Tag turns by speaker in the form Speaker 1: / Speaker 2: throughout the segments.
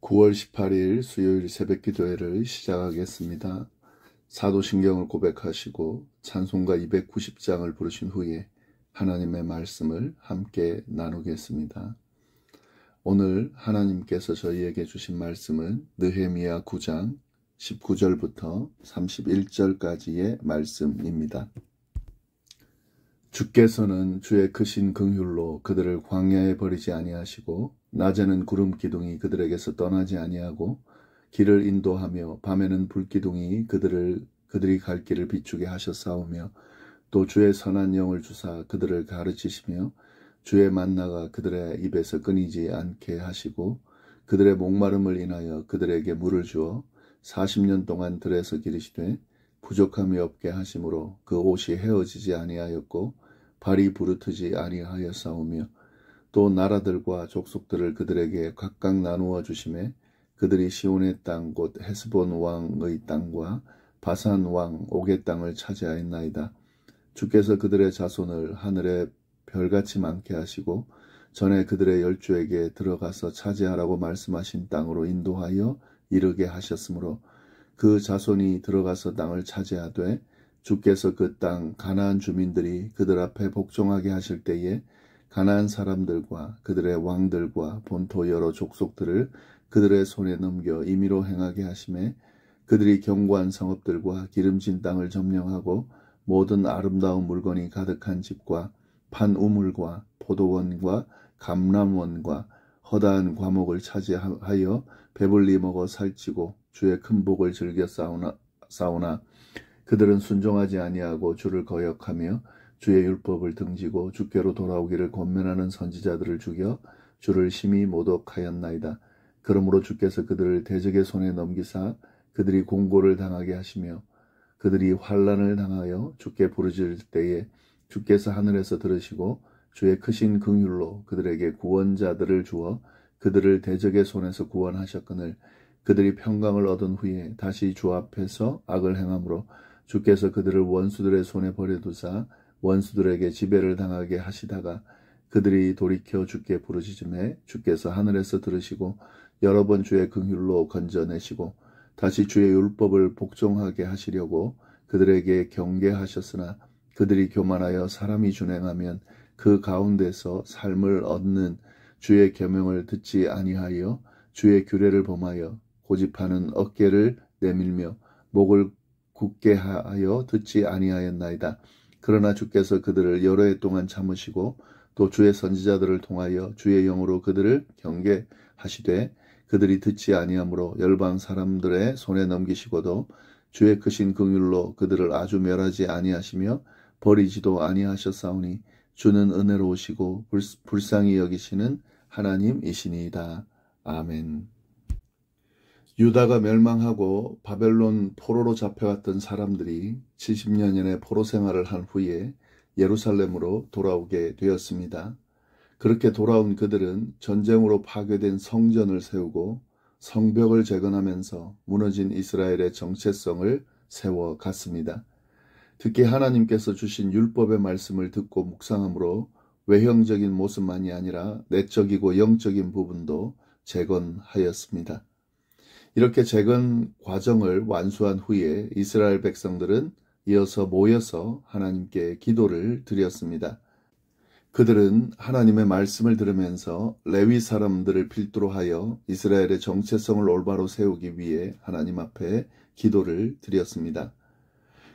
Speaker 1: 9월 18일 수요일 새벽기도회를 시작하겠습니다. 사도신경을 고백하시고 찬송가 290장을 부르신 후에 하나님의 말씀을 함께 나누겠습니다. 오늘 하나님께서 저희에게 주신 말씀은 느헤미야 9장 19절부터 31절까지의 말씀입니다. 주께서는 주의 크신 긍휼로 그들을 광야에 버리지 아니하시고 낮에는 구름 기둥이 그들에게서 떠나지 아니하고 길을 인도하며 밤에는 불기둥이 그들이 갈 길을 비추게 하셨사오며 또 주의 선한 영을 주사 그들을 가르치시며 주의 만나가 그들의 입에서 끊이지 않게 하시고 그들의 목마름을 인하여 그들에게 물을 주어 40년 동안 들에서 기르시되 부족함이 없게 하심으로 그 옷이 헤어지지 아니하였고 발이 부르트지 아니하였사오며 또 나라들과 족속들을 그들에게 각각 나누어 주심에 그들이 시온의 땅 곧 헤스본 왕의 땅과 바산 왕 옥의 땅을 차지하였나이다. 주께서 그들의 자손을 하늘의 별같이 많게 하시고 전에 그들의 열조에게 들어가서 차지하라고 말씀하신 땅으로 인도하여 이르게 하셨으므로 그 자손이 들어가서 땅을 차지하되 주께서 그 땅 가나안 주민들이 그들 앞에 복종하게 하실 때에 가나안 사람들과 그들의 왕들과 본토 여러 족속들을 그들의 손에 넘겨 임의로 행하게 하심에 그들이 견고한 성읍들과 기름진 땅을 점령하고 모든 아름다운 물건이 가득한 집과 판 우물과 포도원과 감람원과 허다한 과목을 차지하여 배불리 먹어 살찌고 주의 큰 복을 즐겨 싸우나 그들은 순종하지 아니하고 주를 거역하며 주의 율법을 등지고 주께로 돌아오기를 권면하는 선지자들을 죽여 주를 심히 모독하였나이다. 그러므로 주께서 그들을 대적의 손에 넘기사 그들이 공고를 당하게 하시며 그들이 환난을 당하여 주께 부르짖을 때에 주께서 하늘에서 들으시고 주의 크신 긍휼로 그들에게 구원자들을 주어 그들을 대적의 손에서 구원하셨거늘 그들이 평강을 얻은 후에 다시 주 앞에서 악을 행함으로 주께서 그들을 원수들의 손에 버려두사 원수들에게 지배를 당하게 하시다가 그들이 돌이켜 주께 부르짖음에 주께서 하늘에서 들으시고 여러 번 주의 긍휼로 건져내시고 다시 주의 율법을 복종하게 하시려고 그들에게 경계하셨으나 그들이 교만하여 사람이 준행하면 그 가운데서 삶을 얻는 주의 계명을 듣지 아니하여 주의 규례를 범하여 고집하는 어깨를 내밀며 목을 굳게 하여 듣지 아니하였나이다. 그러나 주께서 그들을 여러 해 동안 참으시고 또 주의 선지자들을 통하여 주의 영으로 그들을 경계하시되 그들이 듣지 아니하므로 열방 사람들의 손에 넘기시고도 주의 크신 긍휼로 그들을 아주 멸하지 아니하시며 버리지도 아니하셨사오니 주는 은혜로우시고 불쌍히 여기시는 하나님이시니이다. 아멘. 유다가 멸망하고 바벨론 포로로 잡혀갔던 사람들이 70년의 포로 생활을 한 후에 예루살렘으로 돌아오게 되었습니다. 그렇게 돌아온 그들은 전쟁으로 파괴된 성전을 세우고 성벽을 재건하면서 무너진 이스라엘의 정체성을 세워갔습니다. 특히 하나님께서 주신 율법의 말씀을 듣고 묵상함으로 외형적인 모습만이 아니라 내적이고 영적인 부분도 재건하였습니다. 이렇게 재건 과정을 완수한 후에 이스라엘 백성들은 이어서 모여서 하나님께 기도를 드렸습니다. 그들은 하나님의 말씀을 들으면서 레위 사람들을 필두로 하여 이스라엘의 정체성을 올바로 세우기 위해 하나님 앞에 기도를 드렸습니다.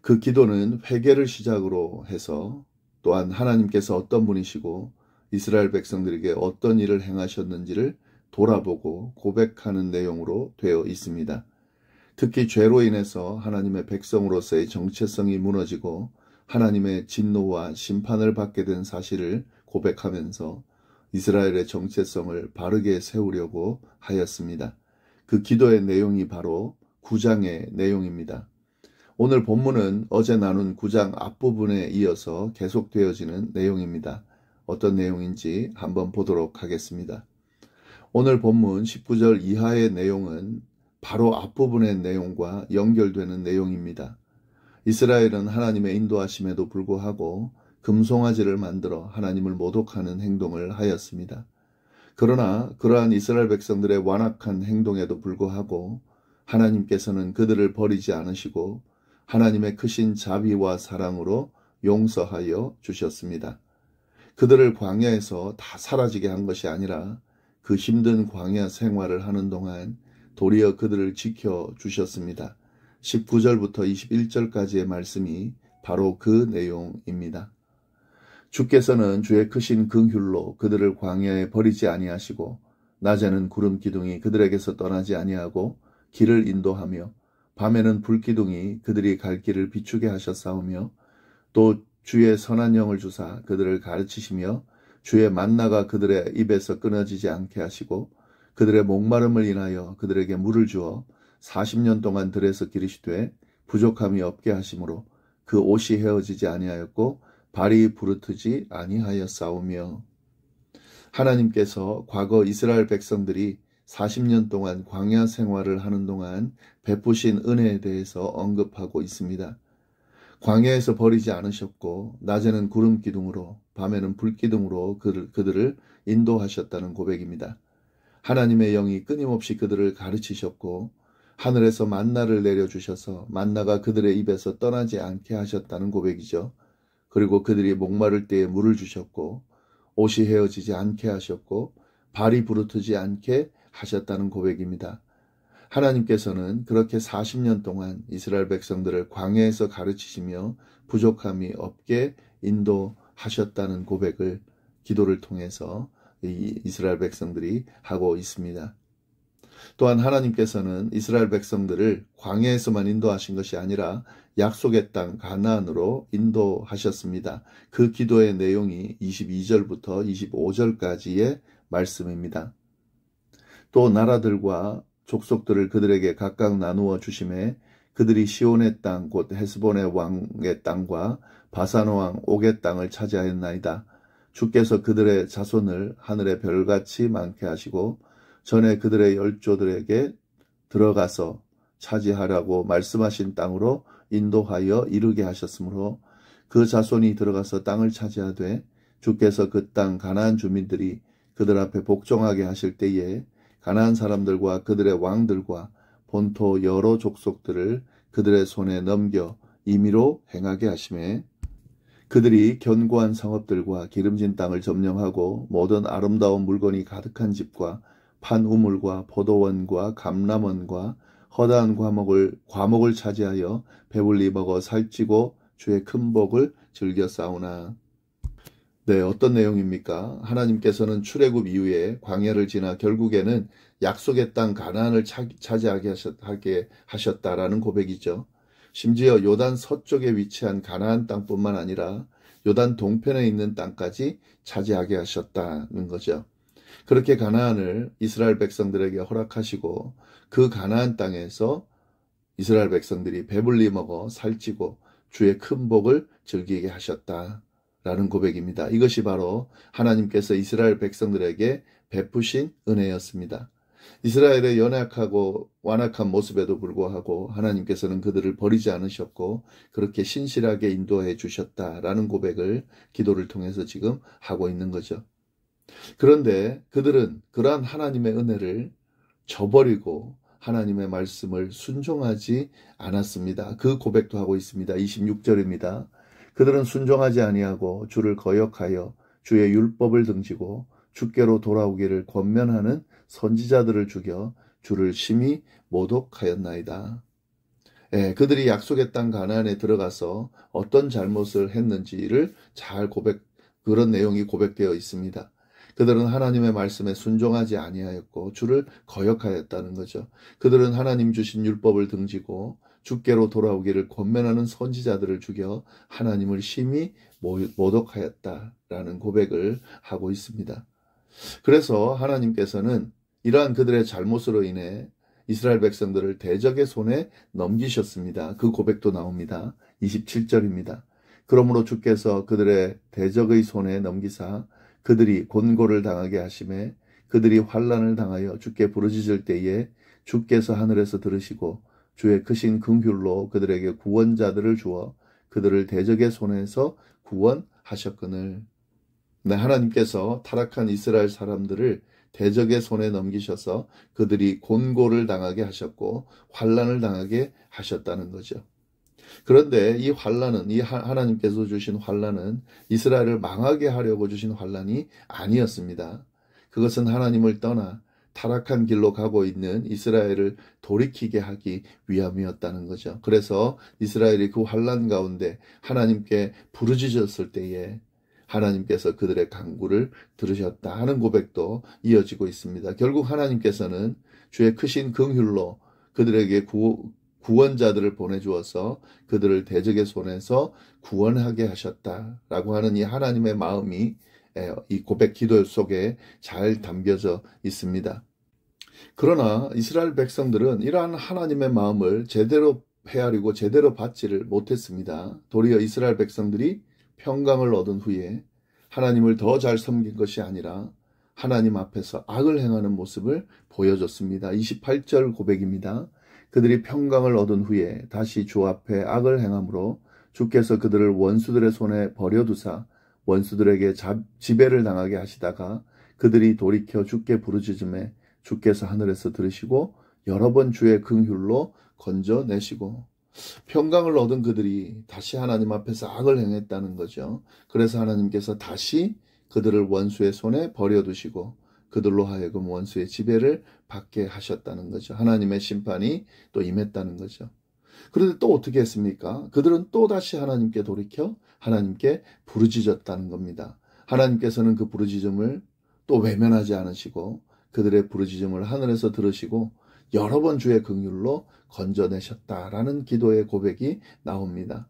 Speaker 1: 그 기도는 회개를 시작으로 해서 또한 하나님께서 어떤 분이시고 이스라엘 백성들에게 어떤 일을 행하셨는지를 돌아보고 고백하는 내용으로 되어 있습니다. 특히 죄로 인해서 하나님의 백성으로서의 정체성이 무너지고 하나님의 진노와 심판을 받게 된 사실을 고백하면서 이스라엘의 정체성을 바르게 세우려고 하였습니다. 그 기도의 내용이 바로 9장의 내용입니다. 오늘 본문은 어제 나눈 9장 앞부분에 이어서 계속되어지는 내용입니다. 어떤 내용인지 한번 보도록 하겠습니다. 오늘 본문 19절 이하의 내용은 바로 앞부분의 내용과 연결되는 내용입니다. 이스라엘은 하나님의 인도하심에도 불구하고 금송아지를 만들어 하나님을 모독하는 행동을 하였습니다. 그러나 그러한 이스라엘 백성들의 완악한 행동에도 불구하고 하나님께서는 그들을 버리지 않으시고 하나님의 크신 자비와 사랑으로 용서하여 주셨습니다. 그들을 광야에서 다 사라지게 한 것이 아니라 그 힘든 광야 생활을 하는 동안 도리어 그들을 지켜주셨습니다. 19절부터 21절까지의 말씀이 바로 그 내용입니다. 주께서는 주의 크신 긍휼로 그들을 광야에 버리지 아니하시고 낮에는 구름 기둥이 그들에게서 떠나지 아니하고 길을 인도하며 밤에는 불 기둥이 그들이 갈 길을 비추게 하셨사오며 또 주의 선한 영을 주사 그들을 가르치시며 주의 만나가 그들의 입에서 끊어지지 않게 하시고 그들의 목마름을 인하여 그들에게 물을 주어 40년 동안 들에서 기르시되 부족함이 없게 하심으로 그 옷이 헤어지지 아니하였고 발이 부르트지 아니하였사오며. 하나님께서 과거 이스라엘 백성들이 40년 동안 광야 생활을 하는 동안 베푸신 은혜에 대해서 언급하고 있습니다. 광야에서 버리지 않으셨고 낮에는 구름 기둥으로 밤에는 불 기둥으로 그들을 인도하셨다는 고백입니다. 하나님의 영이 끊임없이 그들을 가르치셨고 하늘에서 만나를 내려주셔서 만나가 그들의 입에서 떠나지 않게 하셨다는 고백이죠. 그리고 그들이 목마를 때에 물을 주셨고 옷이 헤어지지 않게 하셨고 발이 부르트지 않게 하셨다는 고백입니다. 하나님께서는 그렇게 40년 동안 이스라엘 백성들을 광야에서 가르치시며 부족함이 없게 인도하셨다는 고백을 기도를 통해서 이스라엘 백성들이 하고 있습니다. 또한 하나님께서는 이스라엘 백성들을 광야에서만 인도하신 것이 아니라 약속의 땅 가나안으로 인도하셨습니다. 그 기도의 내용이 22절부터 25절까지의 말씀입니다. 또 나라들과 족속들을 그들에게 각각 나누어 주심에 그들이 시온의 땅 곧 헤스본의 왕의 땅과 바산 왕 옥의 땅을 차지하였나이다. 주께서 그들의 자손을 하늘의 별같이 많게 하시고 전에 그들의 열조들에게 들어가서 차지하라고 말씀하신 땅으로 인도하여 이르게 하셨으므로 그 자손이 들어가서 땅을 차지하되 주께서 그 땅 가나안 주민들이 그들 앞에 복종하게 하실 때에 가나안 사람들과 그들의 왕들과 본토 여러 족속들을 그들의 손에 넘겨 임의로 행하게 하시매 그들이 견고한 성읍들과 기름진 땅을 점령하고 모든 아름다운 물건이 가득한 집과 판 우물과 포도원과 감람원과 허다한 과목을 차지하여 배불리 먹어 살찌고 주의 큰 복을 즐겨 싸우나. 네, 어떤 내용입니까? 하나님께서는 출애굽 이후에 광야를 지나 결국에는 약속의 땅 가나안을 차지하게 하셨다라는 고백이죠. 심지어 요단 서쪽에 위치한 가나안 땅뿐만 아니라 요단 동편에 있는 땅까지 차지하게 하셨다는 거죠. 그렇게 가나안을 이스라엘 백성들에게 허락하시고 그 가나안 땅에서 이스라엘 백성들이 배불리 먹어 살찌고 주의 큰 복을 즐기게 하셨다라는 고백입니다. 이것이 바로 하나님께서 이스라엘 백성들에게 베푸신 은혜였습니다. 이스라엘의 연약하고 완악한 모습에도 불구하고 하나님께서는 그들을 버리지 않으셨고 그렇게 신실하게 인도해 주셨다라는 고백을 기도를 통해서 지금 하고 있는 거죠. 그런데 그들은 그러한 하나님의 은혜를 저버리고 하나님의 말씀을 순종하지 않았습니다. 그 고백도 하고 있습니다. 26절입니다. 그들은 순종하지 아니하고 주를 거역하여 주의 율법을 등지고 주께로 돌아오기를 권면하는 선지자들을 죽여 주를 심히 모독하였나이다. 그들이 약속의 땅 가나안에 들어가서 어떤 잘못을 했는지를 그런 내용이 고백되어 있습니다. 그들은 하나님의 말씀에 순종하지 아니하였고 주를 거역하였다는 거죠. 그들은 하나님 주신 율법을 등지고 주께로 돌아오기를 권면하는 선지자들을 죽여 하나님을 심히 모독하였다라는 고백을 하고 있습니다. 그래서 하나님께서는 이러한 그들의 잘못으로 인해 이스라엘 백성들을 대적의 손에 넘기셨습니다. 그 고백도 나옵니다. 27절입니다. 그러므로 주께서 그들의 대적의 손에 넘기사 그들이 곤고를 당하게 하심에 그들이 환난을 당하여 주께 부르짖을 때에 주께서 하늘에서 들으시고 주의 크신 긍휼로 그들에게 구원자들을 주어 그들을 대적의 손에서 구원하셨거늘. 네, 하나님께서 타락한 이스라엘 사람들을 대적의 손에 넘기셔서 그들이 곤고를 당하게 하셨고 환난을 당하게 하셨다는 거죠. 그런데 이 환난은, 이 하나님께서 주신 환난은 이스라엘을 망하게 하려고 주신 환난이 아니었습니다. 그것은 하나님을 떠나 타락한 길로 가고 있는 이스라엘을 돌이키게 하기 위함이었다는 거죠. 그래서 이스라엘이 그 환난 가운데 하나님께 부르짖었을 때에 하나님께서 그들의 간구를 들으셨다 하는 고백도 이어지고 있습니다. 결국 하나님께서는 주의 크신 긍휼로 그들에게 구원자들을 보내주어서 그들을 대적의 손에서 구원하게 하셨다라고 하는 이 하나님의 마음이 이 고백 기도 속에 잘 담겨져 있습니다. 그러나 이스라엘 백성들은 이러한 하나님의 마음을 제대로 헤아리고 제대로 받지를 못했습니다. 도리어 이스라엘 백성들이 평강을 얻은 후에 하나님을 더 잘 섬긴 것이 아니라 하나님 앞에서 악을 행하는 모습을 보여줬습니다. 28절 고백입니다. 그들이 평강을 얻은 후에 다시 주 앞에 악을 행함으로 주께서 그들을 원수들의 손에 버려두사 원수들에게 지배를 당하게 하시다가 그들이 돌이켜 주께 부르짖음에 주께서 하늘에서 들으시고 여러 번 주의 긍휼로 건져내시고 평강을 얻은 그들이 다시 하나님 앞에서 악을 행했다는 거죠. 그래서 하나님께서 다시 그들을 원수의 손에 버려두시고 그들로 하여금 원수의 지배를 받게 하셨다는 거죠. 하나님의 심판이 또 임했다는 거죠. 그런데 또 어떻게 했습니까? 그들은 또 다시 하나님께 돌이켜 하나님께 부르짖었다는 겁니다. 하나님께서는 그 부르짖음을 또 외면하지 않으시고 그들의 부르짖음을 하늘에서 들으시고 여러 번 주의 긍휼로 건져내셨다라는 기도의 고백이 나옵니다.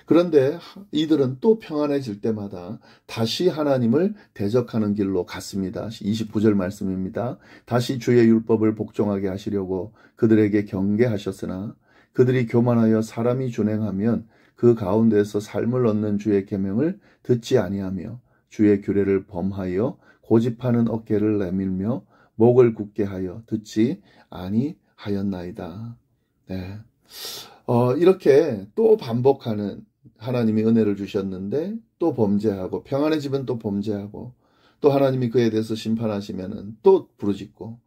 Speaker 1: 그런데 이들은 또 평안해질 때마다 다시 하나님을 대적하는 길로 갔습니다. 29절 말씀입니다. 다시 주의 율법을 복종하게 하시려고 그들에게 경계하셨으나 그들이 교만하여 사람이 준행하면 그 가운데서 삶을 얻는 주의 계명을 듣지 아니하며 주의 규례를 범하여 고집하는 어깨를 내밀며 목을 굳게 하여 듣지 아니하였나이다. 네. 이렇게 또 반복하는 하나님이 은혜를 주셨는데 또 범죄하고 평안해지면 또 범죄하고 또 하나님이 그에 대해서 심판하시면은 또 부르짖고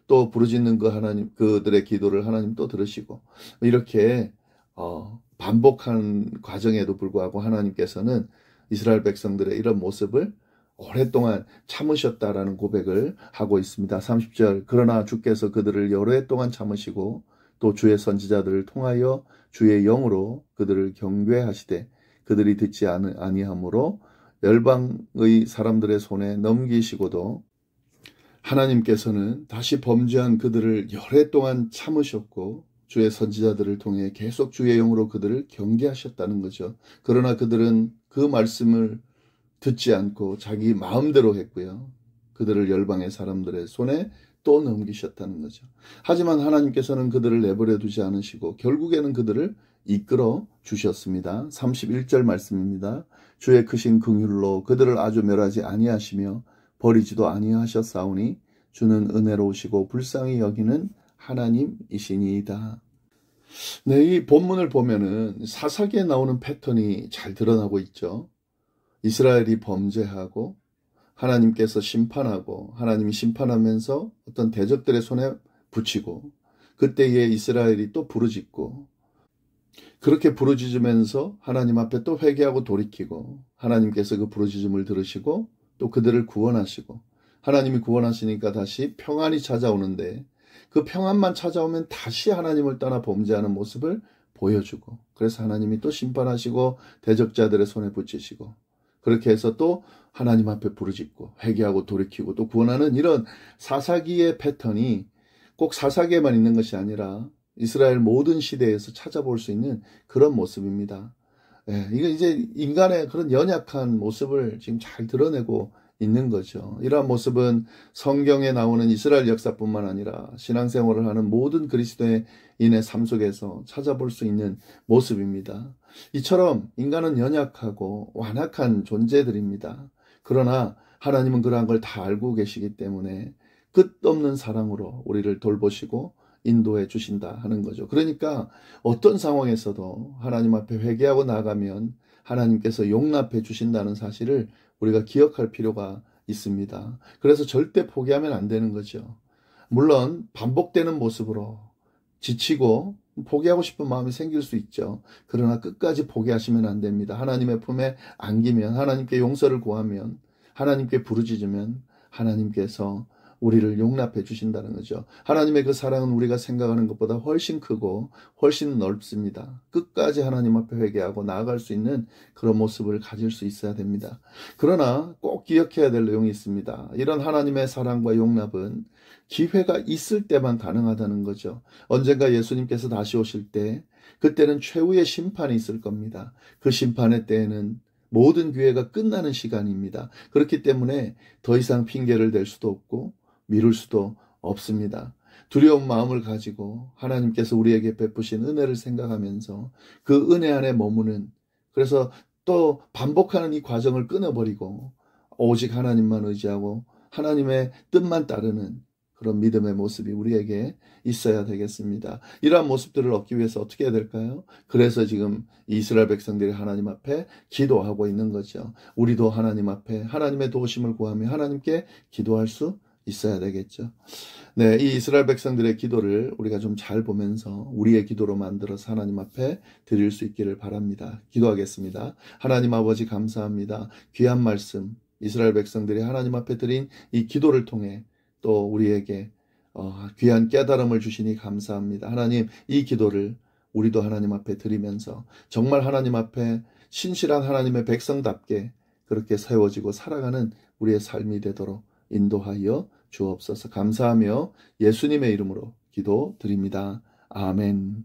Speaker 1: 또 부르짖는 그 하나님 그들의 기도를 하나님 또 들으시고 이렇게 반복한 과정에도 불구하고 하나님께서는 이스라엘 백성들의 이런 모습을 오랫동안 참으셨다라는 고백을 하고 있습니다. 30절 그러나 주께서 그들을 여러 해 동안 참으시고 또 주의 선지자들을 통하여 주의 영으로 그들을 경궤하시되 그들이 듣지 아니하므로 열방의 사람들의 손에 넘기시고도 하나님께서는 다시 범죄한 그들을 여러 해 동안 참으셨고 주의 선지자들을 통해 계속 주의 영으로 그들을 경계하셨다는 거죠. 그러나 그들은 그 말씀을 듣지 않고 자기 마음대로 했고요. 그들을 열방의 사람들의 손에 또 넘기셨다는 거죠. 하지만 하나님께서는 그들을 내버려 두지 않으시고 결국에는 그들을 이끌어 주셨습니다. 31절 말씀입니다. 주의 크신 긍휼로 그들을 아주 멸하지 아니하시며 버리지도 아니하셨사오니 주는 은혜로우시고 불쌍히 여기는 하나님이시니이다. 네, 이 본문을 보면은 사사기에 나오는 패턴이 잘 드러나고 있죠. 이스라엘이 범죄하고 하나님께서 심판하고 하나님이 심판하면서 어떤 대적들의 손에 붙이고 그때에 이스라엘이 또 부르짖고 그렇게 부르짖으면서 하나님 앞에 또 회개하고 돌이키고 하나님께서 그 부르짖음을 들으시고 또 그들을 구원하시고 하나님이 구원하시니까 다시 평안이 찾아오는데 그 평안만 찾아오면 다시 하나님을 떠나 범죄하는 모습을 보여주고 그래서 하나님이 또 심판하시고 대적자들의 손에 붙이시고 그렇게 해서 또 하나님 앞에 부르짖고 회개하고 돌이키고 또 구원하는 이런 사사기의 패턴이 꼭 사사기에만 있는 것이 아니라 이스라엘 모든 시대에서 찾아볼 수 있는 그런 모습입니다. 이거 이제 인간의 그런 연약한 모습을 지금 잘 드러내고 있는 거죠. 이러한 모습은 성경에 나오는 이스라엘 역사뿐만 아니라 신앙생활을 하는 모든 그리스도인의 삶 속에서 찾아볼 수 있는 모습입니다. 이처럼 인간은 연약하고 완악한 존재들입니다. 그러나 하나님은 그러한 걸 다 알고 계시기 때문에 끝없는 사랑으로 우리를 돌보시고 인도해 주신다 하는 거죠. 그러니까 어떤 상황에서도 하나님 앞에 회개하고 나가면 하나님께서 용납해 주신다는 사실을 우리가 기억할 필요가 있습니다. 그래서 절대 포기하면 안 되는 거죠. 물론 반복되는 모습으로 지치고 포기하고 싶은 마음이 생길 수 있죠. 그러나 끝까지 포기하시면 안 됩니다. 하나님의 품에 안기면, 하나님께 용서를 구하면, 하나님께 부르짖으면 하나님께서 우리를 용납해 주신다는 거죠. 하나님의 그 사랑은 우리가 생각하는 것보다 훨씬 크고 훨씬 넓습니다. 끝까지 하나님 앞에 회개하고 나아갈 수 있는 그런 모습을 가질 수 있어야 됩니다. 그러나 꼭 기억해야 될 내용이 있습니다. 이런 하나님의 사랑과 용납은 기회가 있을 때만 가능하다는 거죠. 언젠가 예수님께서 다시 오실 때 그때는 최후의 심판이 있을 겁니다. 그 심판의 때에는 모든 기회가 끝나는 시간입니다. 그렇기 때문에 더 이상 핑계를 댈 수도 없고 미룰 수도 없습니다. 두려운 마음을 가지고 하나님께서 우리에게 베푸신 은혜를 생각하면서 그 은혜 안에 머무는, 그래서 또 반복하는 이 과정을 끊어버리고 오직 하나님만 의지하고 하나님의 뜻만 따르는 그런 믿음의 모습이 우리에게 있어야 되겠습니다. 이러한 모습들을 얻기 위해서 어떻게 해야 될까요? 그래서 지금 이스라엘 백성들이 하나님 앞에 기도하고 있는 거죠. 우리도 하나님 앞에 하나님의 도우심을 구하며 하나님께 기도할 수 있어야 되겠죠. 네, 이 이스라엘 백성들의 기도를 우리가 좀 잘 보면서 우리의 기도로 만들어서 하나님 앞에 드릴 수 있기를 바랍니다. 기도하겠습니다. 하나님 아버지 감사합니다. 귀한 말씀, 이스라엘 백성들이 하나님 앞에 드린 이 기도를 통해 또 우리에게 귀한 깨달음을 주시니 감사합니다. 하나님, 이 기도를 우리도 하나님 앞에 드리면서 정말 하나님 앞에 신실한 하나님의 백성답게 그렇게 세워지고 살아가는 우리의 삶이 되도록 인도하여 주옵소서. 감사하며 예수님의 이름으로 기도드립니다. 아멘.